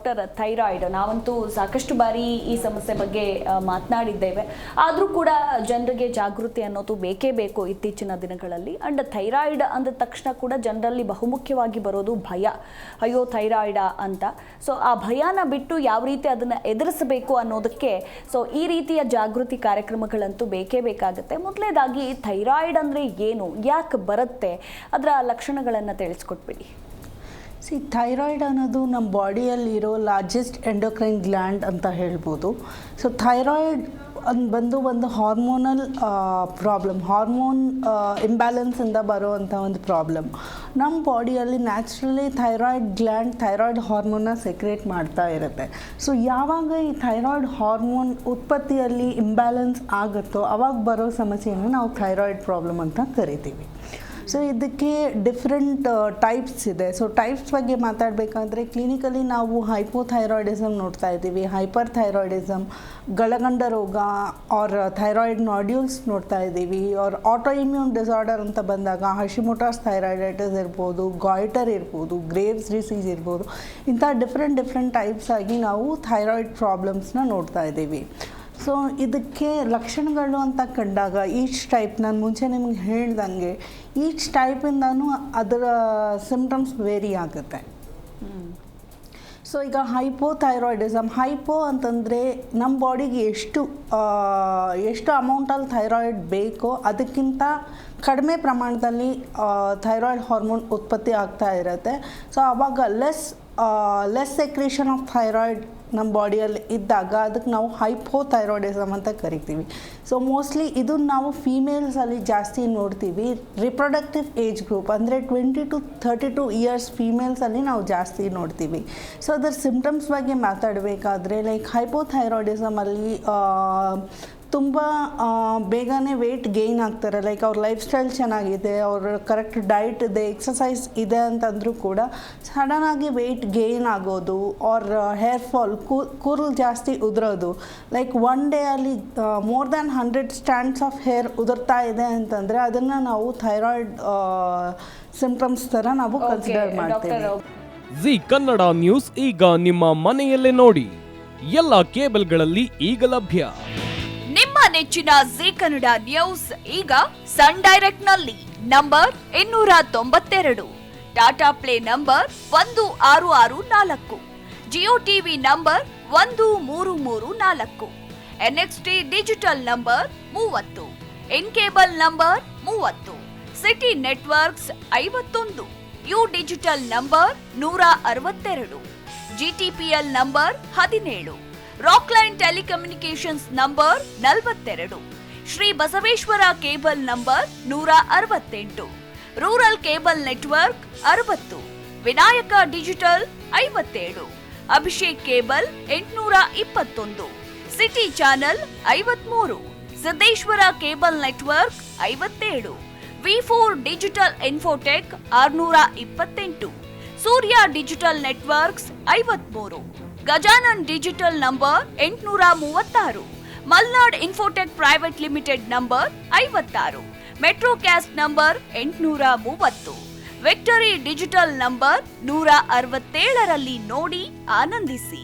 Doctor, thyroid ನಾವಂತೂ ಸಾಕಷ್ಟು ಬಾರಿ ಈ ಸಮಸ್ಯೆ ಬಗ್ಗೆ ಮಾತನಾಡಿದ್ದೇವೆ. ಆದರೂ ಕೂಡ ಜನರಿಗೆ ಜಾಗೃತಿ ಅನ್ನೋದು ಬೇಕೇ ಬೇಕು ಇತ್ತೀಚಿನ ದಿನಗಳಲ್ಲಿ. ಅಂಡ್ ಥೈರಾಯ್ಡ್ ಅಂದ ತಕ್ಷಣ ಕೂಡ ಜನರಲ್ಲಿ ಬಹುಮುಖ್ಯವಾಗಿ ಬರೋದು ಭಯ, ಅಯ್ಯೋ ಥೈರಾಯ್ಡ ಅಂತ. ಸೊ ಆ ಭಯನ ಬಿಟ್ಟು ಯಾವ ರೀತಿ ಅದನ್ನು ಎದುರಿಸಬೇಕು ಅನ್ನೋದಕ್ಕೆ ಸೊ ಈ ರೀತಿಯ ಜಾಗೃತಿ ಕಾರ್ಯಕ್ರಮಗಳಂತೂ ಬೇಕೇ ಬೇಕಾಗುತ್ತೆ. ಮೊದಲನೇದಾಗಿ ಥೈರಾಯ್ಡ್ ಅಂದರೆ ಏನು, ಯಾಕೆ ಬರುತ್ತೆ, ಅದರ ಲಕ್ಷಣಗಳನ್ನು ತಿಳಿಸ್ಕೊಟ್ಬಿಡಿ. ಥೈರಾಯ್ಡ್ ಅನ್ನೋದು ನಮ್ಮ ಬಾಡಿಯಲ್ಲಿರೋ ಲಾರ್ಜೆಸ್ಟ್ ಎಂಡೋಕ್ರೈನ್ ಗ್ಲ್ಯಾಂಡ್ ಅಂತ ಹೇಳ್ಬೋದು. ಸೊ ಥೈರಾಯ್ಡ್ ಬಂದು ಒಂದು ಹಾರ್ಮೋನಲ್ ಪ್ರಾಬ್ಲಮ್, ಹಾರ್ಮೋನ್ ಇಂಬ್ಯಾಲೆನ್ಸಿಂದ ಬರುವಂಥ ಒಂದು ಪ್ರಾಬ್ಲಮ್. ನಮ್ಮ ಬಾಡಿಯಲ್ಲಿ ನ್ಯಾಚುರಲಿ ಥೈರಾಯ್ಡ್ ಗ್ಲ್ಯಾಂಡ್ ಥೈರಾಯ್ಡ್ ಹಾರ್ಮೋನ್ನ ಸೆಕ್ರೇಟ್ ಮಾಡ್ತಾ ಇರುತ್ತೆ. ಸೊ ಯಾವಾಗ ಈ ಥೈರಾಯ್ಡ್ ಹಾರ್ಮೋನ್ ಉತ್ಪತ್ತಿಯಲ್ಲಿ ಇಂಬ್ಯಾಲೆನ್ಸ್ ಆಗುತ್ತೋ ಅವಾಗ ಬರೋ ಸಮಸ್ಯೆಯನ್ನು ನಾವು ಥೈರಾಯ್ಡ್ ಪ್ರಾಬ್ಲಮ್ ಅಂತ ಕರಿತೀವಿ. ಸೊ ಇದಕ್ಕೆ ಡಿಫ್ರೆಂಟ್ ಟೈಪ್ಸ್ ಇದೆ. ಸೊ ಟೈಪ್ಸ್ ಬಗ್ಗೆ ಮಾತಾಡಬೇಕಂದ್ರೆ ಕ್ಲಿನಿಕಲಿ ನಾವು ಹೈಪೋಥೈರಾಯ್ಡಿಸಮ್ ನೋಡ್ತಾ ಇದ್ದೀವಿ, ಹೈಪರ್ ಥೈರಾಯ್ಡಿಸಮ್, ಗಳಗಂಡ ರೋಗ ಆರ್ ಥೈರಾಯ್ಡ್ ನಾಡ್ಯೂಲ್ಸ್ ನೋಡ್ತಾ ಇದ್ದೀವಿ. ಆರ್ ಆಟೋ ಇಮ್ಯೂನ್ ಡಿಸಾರ್ಡರ್ ಅಂತ ಬಂದಾಗ ಹಶಿಮೋಟೋಸ್ ಥೈರಾಯ್ಡೈಟಿಸ್ ಇರ್ಬೋದು, ಗಾಯ್ಟರ್ ಇರ್ಬೋದು, ಗ್ರೇವ್ಸ್ ಡಿಸೀಸ್ ಇರ್ಬೋದು. ಇಂಥ ಡಿಫ್ರೆಂಟ್ ಟೈಪ್ಸ್ ಆಗಿ ನಾವು ಥೈರಾಯ್ಡ್ ಪ್ರಾಬ್ಲಮ್ಸ್ನ ನೋಡ್ತಾ ಇದ್ದೀವಿ. ಸೊ ಇದಕ್ಕೆ ಲಕ್ಷಣಗಳು ಅಂತ ಕಂಡಾಗ ಈಚ್ ಟೈಪ್, ನಾನು ಮುಂಚೆ ನಿಮ್ಗೆ ಹೇಳ್ದಂಗೆ ಈಚ್ ಟೈಪಿಂದನೂ ಅದರ ಸಿಮ್ಟಮ್ಸ್ ವೇರಿ ಆಗುತ್ತೆ. ಸೊ ಈಗ ಹೈಪೋಥೈರಾಯ್ಡಿಸಮ್, ಹೈಪೋ ಅಂತಂದರೆ ನಮ್ಮ ಬಾಡಿಗೆ ಎಷ್ಟು ಅಮೌಂಟಲ್ಲಿ ಥೈರಾಯ್ಡ್ ಬೇಕೋ ಅದಕ್ಕಿಂತ ಕಡಿಮೆ ಪ್ರಮಾಣದಲ್ಲಿ ಥೈರಾಯ್ಡ್ ಹಾರ್ಮೋನ್ ಉತ್ಪತ್ತಿ ಆಗ್ತಾ ಇರುತ್ತೆ. ಸೊ ಆವಾಗ ಲೆಸ್ ಸೆಕ್ರೇಷನ್ ಆಫ್ ಥೈರಾಯ್ಡ್ ನಮ್ಮ ಬಾಡಿಯಲ್ಲಿ ಇದ್ದಾಗ ಅದಕ್ಕೆ ನಾವು ಹೈಪೋಥೈರಾಯ್ಡಿಸಮ್ ಅಂತ ಕರಿತೀವಿ. ಸೊ ಮೋಸ್ಟ್ಲಿ ಇದನ್ನು ನಾವು ಫೀಮೇಲ್ಸಲ್ಲಿ ಜಾಸ್ತಿ ನೋಡ್ತೀವಿ. ರಿಪ್ರೊಡಕ್ಟಿವ್ ಏಜ್ ಗ್ರೂಪ್ ಅಂದರೆ 20 to 32 ಇಯರ್ಸ್ ಫೀಮೇಲ್ಸಲ್ಲಿ ನಾವು ಜಾಸ್ತಿ ನೋಡ್ತೀವಿ. ಸೊ ಅದರ ಸಿಮ್ಟಮ್ಸ್ ಬಗ್ಗೆ ಮಾತಾಡಬೇಕಾದ್ರೆ ಲೈಕ್ ಹೈಪೋಥೈರಾಯ್ಡಿಸಮಲ್ಲಿ ತುಂಬ ಬೇಗನೆ ವೆಯ್ಟ್ ಗೇಯ್ನ್ ಆಗ್ತಾರೆ. ಲೈಕ್ ಅವ್ರ ಲೈಫ್ ಸ್ಟೈಲ್ ಚೆನ್ನಾಗಿದೆ, ಅವ್ರ ಕರೆಕ್ಟ್ ಡಯಟ್ ಇದೆ, ಎಕ್ಸಸೈಸ್ ಇದೆ ಅಂತಂದರೂ ಕೂಡ ಸಡನ್ನಾಗಿ ವೆಯ್ಟ್ ಗೇಯ್ನ್ ಆಗೋದು, ಆರ್ ಹೇರ್ ಫಾಲ್, ಕೂದಲು ಜಾಸ್ತಿ ಉದುರೋದು. ಲೈಕ್ ಒನ್ ಡೇ ಅಲ್ಲಿ more than 100 strands of hair ಉದುರ್ತಾ ಇದೆ ಅಂತಂದರೆ ಅದನ್ನು ನಾವು ಥೈರಾಯ್ಡ್ ಸಿಂಪ್ಟಮ್ಸ್ ಥರ ನಾವು ಕನ್ಸಿಡರ್ ಮಾಡ್ತೇವೆ. ಜಿ ಕನ್ನಡ ನ್ಯೂಸ್ ಈಗ ನಿಮ್ಮ ಮನೆಯಲ್ಲೇ ನೋಡಿ, ಎಲ್ಲ ಕೇಬಲ್ಗಳಲ್ಲಿ ಈಗ ಲಭ್ಯ. ನಿಮ್ಮ ನೆಚ್ಚಿನ ಜಿ ಕನ್ನಡ ನ್ಯೂಸ್ ಈಗ ಸನ್ ಡೈರೆಕ್ಟ್ ನಲ್ಲಿ number 292, Tata Play number 1664, Jio TV number 1334, NXT digital number 30, in cable number 30, city networks 51, U digital number 162, GTPL number 17, Rockline telecommunications number 42, Shri Basaveshwara cable number 168, rural cable network 60, Vinayaka digital 57, Abhishek cable 821, city channel 53, Siddeshwara cable network 57, ವಿ4 digital infotech 628, Surya digital networks 53, Gajanan digital number 836, Malnad infotech private limited number 56, Metrocast number 830, Victory digital number 167ರಲ್ಲಿ ನೋಡಿ ಆನಂದಿಸಿ.